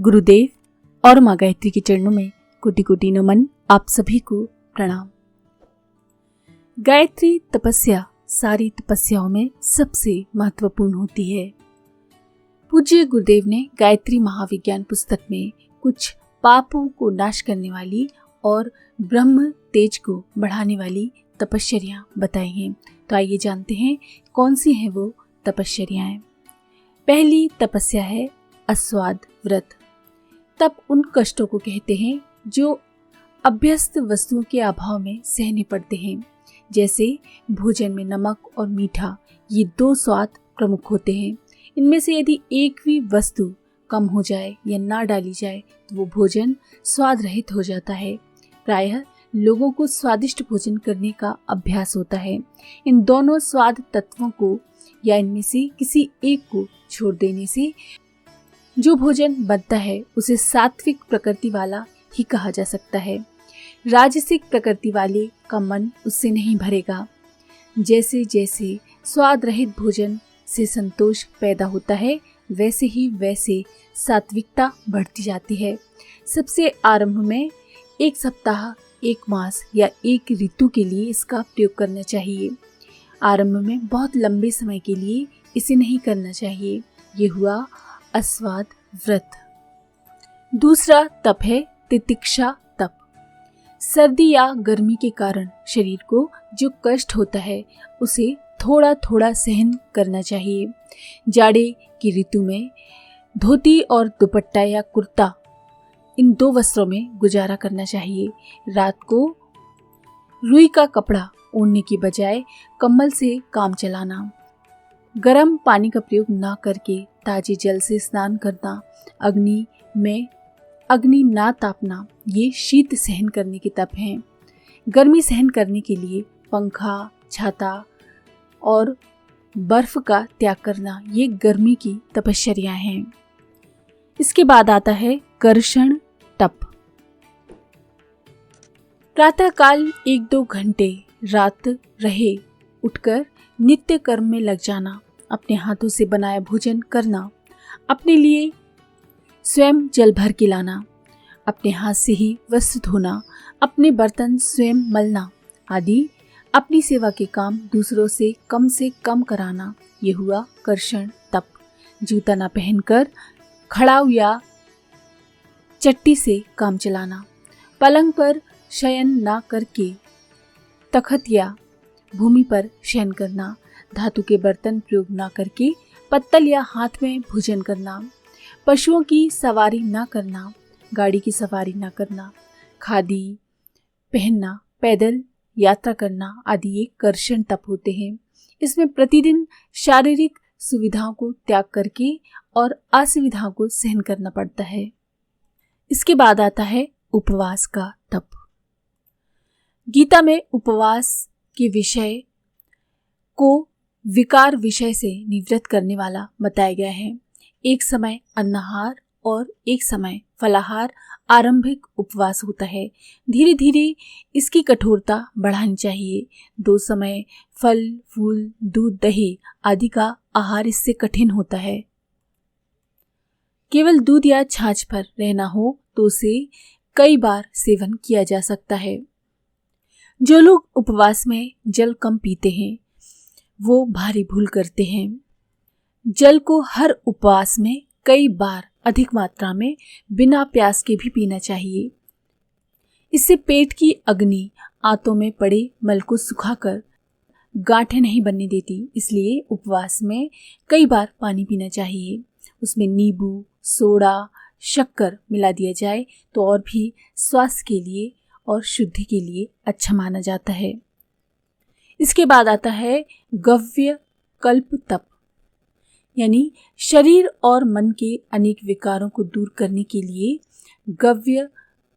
गुरुदेव और माँ गायत्री के चरणों में कोटि कोटि नमन। आप सभी को प्रणाम। गायत्री तपस्या सारी तपस्याओं में सबसे महत्वपूर्ण होती है। पूज्य गुरुदेव ने गायत्री महाविज्ञान पुस्तक में कुछ पापों को नाश करने वाली और ब्रह्म तेज को बढ़ाने वाली तपश्चर्या बताई हैं। तो आइए जानते हैं कौन सी हैं वो तपश्चर्याएं। पहली तपस्या है अस्वाद व्रत। तप उन कष्टों को कहते हैं जो अभ्यस्त वस्तुओं के अभाव में सहने पड़ते हैं। जैसे भोजन में नमक और मीठा, ये दो स्वाद प्रमुख होते हैं। इनमें से यदि एक भी वस्तु कम हो जाए या ना डाली जाए तो वो भोजन स्वाद रहित हो जाता है। प्रायः लोगों को स्वादिष्ट भोजन करने का अभ्यास होता है। इन दोनों स्वाद तत्वों को या इनमें से किसी एक को छोड़ देने से जो भोजन बनता है उसे सात्विक प्रकृति वाला ही कहा जा सकता है। राजसिक प्रकृति वाले का मन उससे नहीं भरेगा। जैसे जैसे स्वाद रहित भोजन से संतोष पैदा होता है वैसे सात्विकता बढ़ती जाती है। सबसे आरंभ में एक सप्ताह, एक मास या एक ऋतु के लिए इसका प्रयोग करना चाहिए। आरंभ में बहुत लंबे समय के लिए इसे नहीं करना चाहिए। ये हुआ अस्वाद व्रत। दूसरा तप है तितिक्षा तप। सर्दी या गर्मी के कारण शरीर को जो कष्ट होता है उसे थोड़ा थोड़ा सहन करना चाहिए। जाड़े की ऋतु में धोती और दुपट्टा या कुर्ता, इन दो वस्त्रों में गुजारा करना चाहिए। रात को रुई का कपड़ा ओढ़ने की बजाय कंबल से काम चलाना। गर्म पानी का प्रयोग ना करके ताजे जल से स्नान करना। अग्नि में अग्नि ना तापना, ये शीत सहन करने के तप हैं। गर्मी सहन करने के लिए पंखा, छाता और बर्फ का त्याग करना, ये गर्मी की तपश्चर्या हैं। इसके बाद आता है कर्षण तप। प्रातः काल 1-2 घंटे रात रहे उठकर नित्य कर्म में लग जाना। अपने हाथों से बनाया भोजन करना। अपने लिए स्वयं जल भर के लाना। अपने हाथ से ही वस्त्र धोना। अपने बर्तन स्वयं मलना आदि अपनी सेवा के काम दूसरों से कम कराना, ये हुआ कर्षण तप। जूता ना पहनकर खड़ाऊ या चट्टी से काम चलाना। पलंग पर शयन ना करके तख्त या भूमि पर शयन करना। धातु के बर्तन प्रयोग ना करके पत्तल या हाथ में भोजन करना। पशुओं की सवारी ना करना। गाड़ी की सवारी ना करना। खादी पहनना, पैदल यात्रा करना आदि ये कर्षण तप होते हैं। इसमें प्रतिदिन शारीरिक सुविधाओं को त्याग करके और असुविधाओं को सहन करना पड़ता है। इसके बाद आता है उपवास का तप। गीता में उपवास के विषय को विकार विषय से निवृत्त करने वाला बताया गया है। एक समय अन्नाहार और एक समय फलाहार आरंभिक उपवास होता है। धीरे धीरे इसकी कठोरता बढ़ानी चाहिए। 2 समय फल फूल, दूध, दही आदि का आहार इससे कठिन होता है। केवल दूध या छाछ पर रहना हो तो उसे कई बार सेवन किया जा सकता है। जो लोग उपवास में जल कम पीते हैं वो भारी भूल करते हैं। जल को हर उपवास में कई बार अधिक मात्रा में बिना प्यास के भी पीना चाहिए। इससे पेट की अग्नि आंतों में पड़े मल को सुखाकर गांठें नहीं बनने देती। इसलिए उपवास में कई बार पानी पीना चाहिए। उसमें नींबू, सोडा, शक्कर मिला दिया जाए तो और भी स्वास्थ्य के लिए और शुद्धि के लिए अच्छा माना जाता है। इसके बाद आता है गव्य कल्प तप, यानी शरीर और मन के अनेक विकारों को दूर करने के लिए गव्य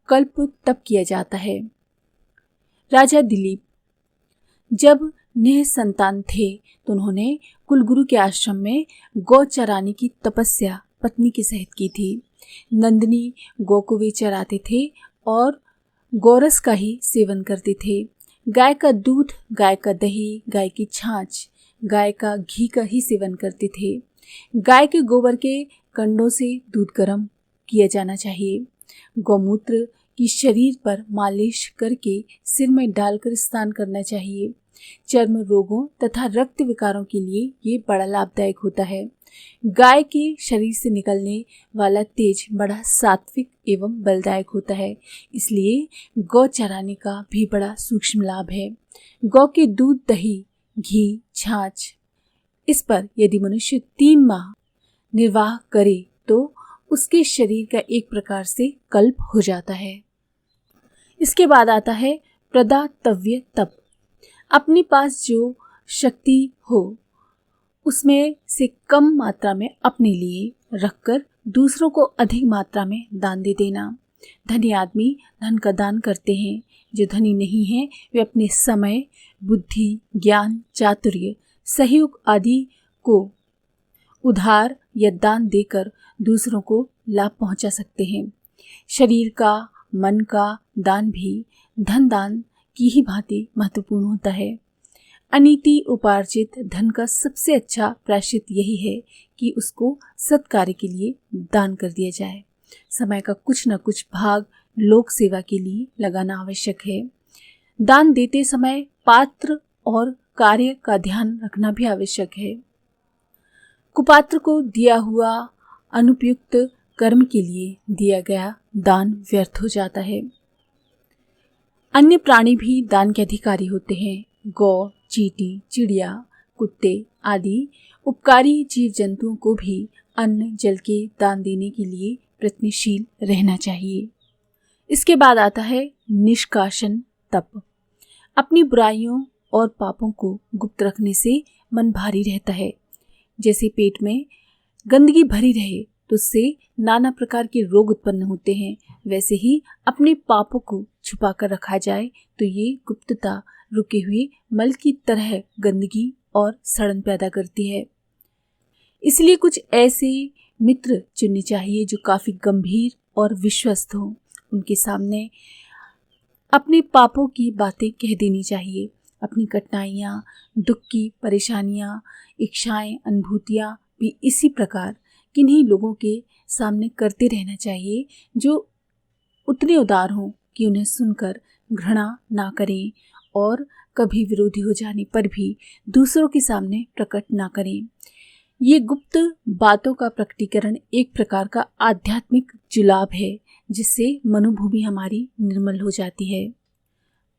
कल्प तप किया जाता है। राजा दिलीप जब निःसंतान थे तो उन्होंने कुलगुरु के आश्रम में गौ चराने की तपस्या पत्नी के सहित की थी। नंदिनी गौ को वे चराते थे और गोरस का ही सेवन करते थे। गाय का दूध, गाय का दही, गाय की छाछ, गाय का घी का ही सेवन करते थे। गाय के गोबर के कंडों से दूध गर्म किया जाना चाहिए। गौमूत्र की शरीर पर मालिश करके सिर में डालकर स्नान करना चाहिए। चर्म रोगों तथा रक्त विकारों के लिए ये बड़ा लाभदायक होता है। गाय के शरीर से निकलने वाला तेज बड़ा सात्विक एवं बलदायक होता है, इसलिए गौ चराने का भी बड़ा सूक्ष्म लाभ है। गौ के दूध, दही, घी, छाछ, इस पर यदि मनुष्य 3 माह निर्वाह करे तो उसके शरीर का एक प्रकार से कल्प हो जाता है। इसके बाद आता है प्रदातव्य तप। अपने पास जो शक्ति हो उसमें से कम मात्रा में अपने लिए रखकर दूसरों को अधिक मात्रा में दान दे देना। धनी आदमी धन का दान करते हैं, जो धनी नहीं है वे अपने समय, बुद्धि, ज्ञान, चातुर्य, सहयोग आदि को उधार या दान देकर दूसरों को लाभ पहुंचा सकते हैं। शरीर का, मन का दान भी धन दान की ही भांति महत्वपूर्ण होता है। अनीति उपार्जित धन का सबसे अच्छा प्रायश्चित यही है कि उसको सत्कार्य के लिए दान कर दिया जाए। समय का कुछ न कुछ भाग लोक सेवा के लिए लगाना आवश्यक है। दान देते समय पात्र और कार्य का ध्यान रखना भी आवश्यक है। कुपात्र को दिया हुआ अनुपयुक्त कर्म के लिए दिया गया दान व्यर्थ हो जाता है। अन्य प्राणी भी दान के अधिकारी होते हैं। गौ, चींटी, चिड़िया, कुत्ते आदि उपकारी जीव जंतुओं को भी अन्न जल के दान देने के लिए प्रयत्नशील रहना चाहिए। इसके बाद आता है निष्कासन तप। अपनी बुराइयों और पापों को गुप्त रखने से मन भारी रहता है। जैसे पेट में गंदगी भरी रहे तो उससे नाना प्रकार के रोग उत्पन्न होते हैं, वैसे ही अपने पापों को छुपा कर रखा जाए तो ये गुप्तता रुके हुए मल की तरह गंदगी और सड़न पैदा करती है। इसलिए कुछ ऐसे मित्र चुनने चाहिए जो काफी गंभीर और विश्वस्त हों। उनके सामने अपने पापों की बातें कह देनी चाहिए। अपनी कठिनाइयाँ, दुख की परेशानियाँ, इच्छाएं, अनुभूतियाँ भी इसी प्रकार किन्हीं लोगों के सामने करते रहना चाहिए जो उतने उदार हों कि उन्हें सुनकर घृणा ना करें और कभी विरोधी हो जाने पर भी दूसरों के सामने प्रकट ना करें। ये गुप्त बातों का प्रकटीकरण एक प्रकार का आध्यात्मिक जुलाब है, जिससे मनोभूमि हमारी निर्मल हो जाती है।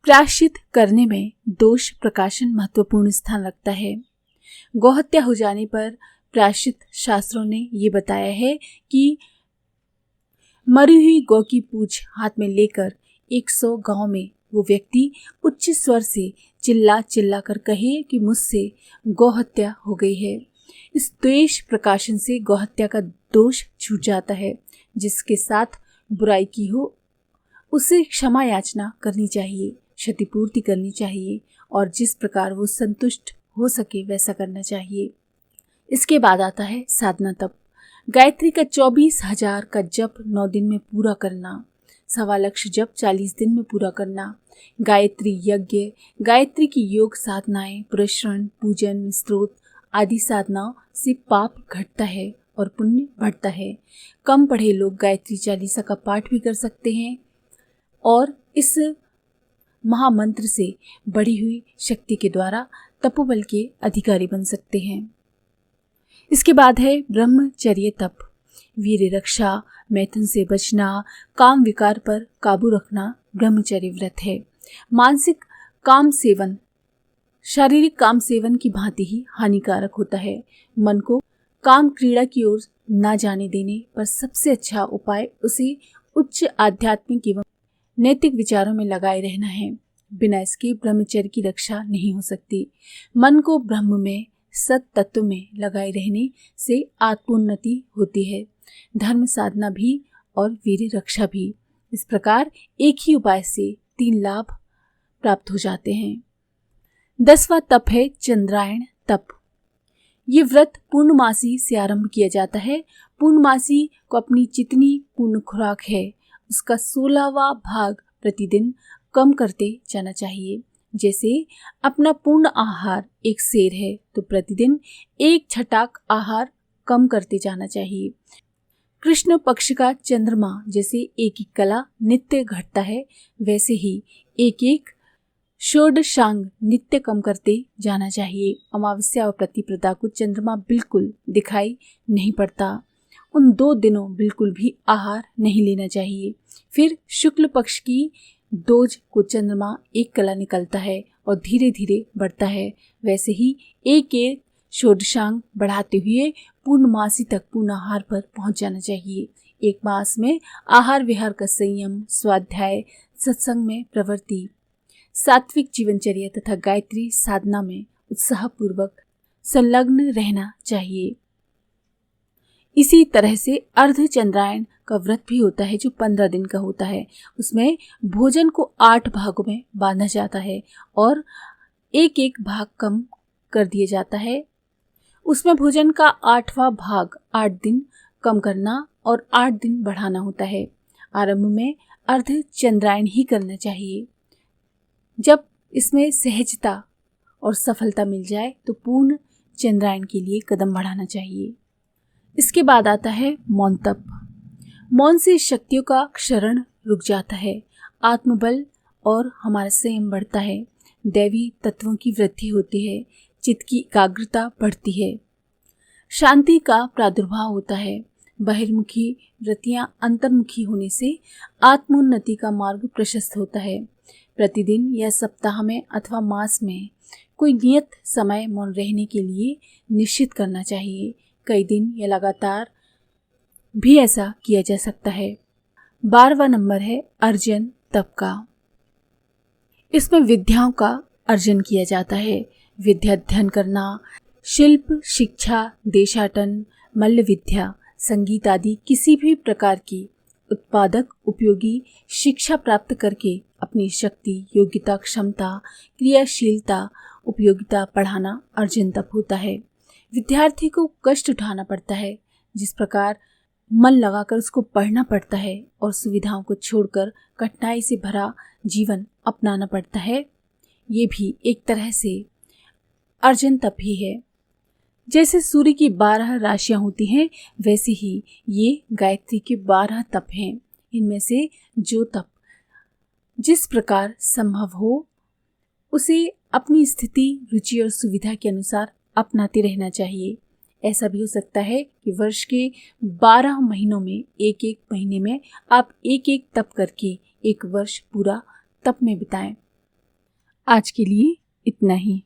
प्रायश्चित करने में दोष प्रकाशन महत्वपूर्ण स्थान रखता है। गौहत्या हो जाने पर प्रायश्चित शास्त्रों ने ये बताया है कि मरी हुई गौ की पूंछ हाथ में लेकर 100 गांव में वो व्यक्ति उच्च स्वर से चिल्ला चिल्ला कर कहे कि मुझसे गौहत्या हो गई है। इस द्वेष प्रकाशन से गौहत्या का दोष छूट जाता है। जिसके साथ बुराई की हो उसे क्षमा याचना करनी चाहिए, क्षतिपूर्ति करनी चाहिए और जिस प्रकार वो संतुष्ट हो सके वैसा करना चाहिए। इसके बाद आता है साधना तप। गायत्री का 24,000 का जप 9 दिन में पूरा करना, 1.25 लाख जप 40 दिन में पूरा करना, गायत्री यज्ञ, गायत्री की योग साधनाएं, पुरस्रण, पूजन, स्तोत्र आदि साधनाओं से पाप घटता है और पुण्य बढ़ता है। कम पढ़े लोग गायत्री चालीसा का पाठ भी कर सकते हैं और इस महामंत्र से बढ़ी हुई शक्ति के द्वारा तपोबल के अधिकारी बन सकते हैं। इसके बाद है ब्रह्मचर्य तप। वीर रक्षा, मैथुन से बचना, काम विकार पर काबू रखना ब्रह्मचर्य व्रत है। मानसिक काम सेवन शारीरिक काम सेवन की भांति ही हानिकारक होता है। मन को काम क्रीड़ा की ओर ना जाने देने पर सबसे अच्छा उपाय उसे उच्च आध्यात्मिक एवं नैतिक विचारों में लगाए रहना है। बिना इसके ब्रह्मचर्य की रक्षा नहीं हो सकती। मन को ब्रह्म में, सत तत्व में लगाए रहने से आत्मोन्नति होती है, धर्म साधना भी और वीर रक्षा भी। इस प्रकार एक ही उपाय से 3 लाभ प्राप्त हो जाते हैं। 10वां तप है चंद्रायण तप। ये व्रत पूर्णमासी से आरंभ किया जाता है। पूर्णमासी को अपनी जितनी पूर्ण खुराक है उसका 16वां भाग प्रतिदिन कम करते जाना चाहिए। जैसे अपना पूर्ण आहार 1 सेर है तो प्रतिदिन 1 छटाक आहार कम करते जाना चाहिए। कृष्ण पक्ष का चंद्रमा जैसे एक एक कला नित्य घटता है, वैसे ही एक एक षोडशांग नित्य कम करते जाना चाहिए। अमावस्या और प्रतिपदा को चंद्रमा बिल्कुल दिखाई नहीं पड़ता। उन 2 दिनों बिल्कुल भी आहार नहीं लेना चाहिए। फिर शुक्ल पक्ष की दोज को चंद्रमा एक कला निकलता है और धीरे धीरे बढ़ता है, वैसे ही एक एक षोडशांग बढ़ाते हुए पूर्णमासी तक पूर्ण आहार पर पहुंच जाना चाहिए। एक मास में आहार विहार का संयम, स्वाध्याय, सत्संग में प्रवृत्ति, सात्विक जीवनचर्या तथा गायत्री साधना में उत्साहपूर्वक संलग्न रहना चाहिए। इसी तरह से अर्धचंद्रायण का व्रत भी होता है जो 15 दिन का होता है। उसमें भोजन को 8 भागों में बांधा जाता है और एक एक भाग कम कर दिया जाता है। उसमें भोजन का 8वां भाग 8 दिन कम करना और 8 दिन बढ़ाना होता है। आरंभ में अर्धचंद्रायण ही करना चाहिए। जब इसमें सहजता और सफलता मिल जाए तो पूर्ण चंद्रायण के लिए कदम बढ़ाना चाहिए। इसके बाद आता है मौन तप। मौन से शक्तियों का क्षरण रुक जाता है, आत्मबल और हमारा संयम बढ़ता है, दैवी तत्वों की वृद्धि होती है, चित्त की एकाग्रता बढ़ती है, शांति का प्रादुर्भाव होता है। बहिर्मुखी वृत्तियां अंतर्मुखी होने से आत्मोन्नति का मार्ग प्रशस्त होता है। प्रतिदिन या सप्ताह में अथवा मास में कोई नियत समय मौन रहने के लिए निश्चित करना चाहिए। कई दिन या लगातार भी ऐसा किया जा सकता है। 12वां नंबर है अर्जन तप का। इसमें विद्याओं का अर्जन किया जाता है। विद्या अध्ययन करना, शिल्प, शिक्षा, देशाटन, मल्ल विद्या, संगीत आदि किसी भी प्रकार की उत्पादक उपयोगी शिक्षा प्राप्त करके अपनी शक्ति, योग्यता, क्षमता, क्रियाशीलता, उपयोगिता बढ़ाना अर्जन तप होता है। विद्यार्थी को कष्ट उठाना पड़ता है, जिस प्रकार मन लगाकर उसको पढ़ना पड़ता है और सुविधाओं को छोड़कर कठिनाई से भरा जीवन अपनाना पड़ता है, ये भी एक तरह से अर्जन तप ही है। जैसे सूर्य की 12 राशियां होती हैं, वैसे ही ये गायत्री के 12 तप हैं। इनमें से जो तप जिस प्रकार संभव हो उसे अपनी स्थिति, रुचि और सुविधा के अनुसार अपनाते रहना चाहिए। ऐसा भी हो सकता है कि वर्ष के 12 महीनों में एक एक महीने में आप एक एक तप करके एक वर्ष पूरा तप में बिताएं। आज के लिए इतना ही।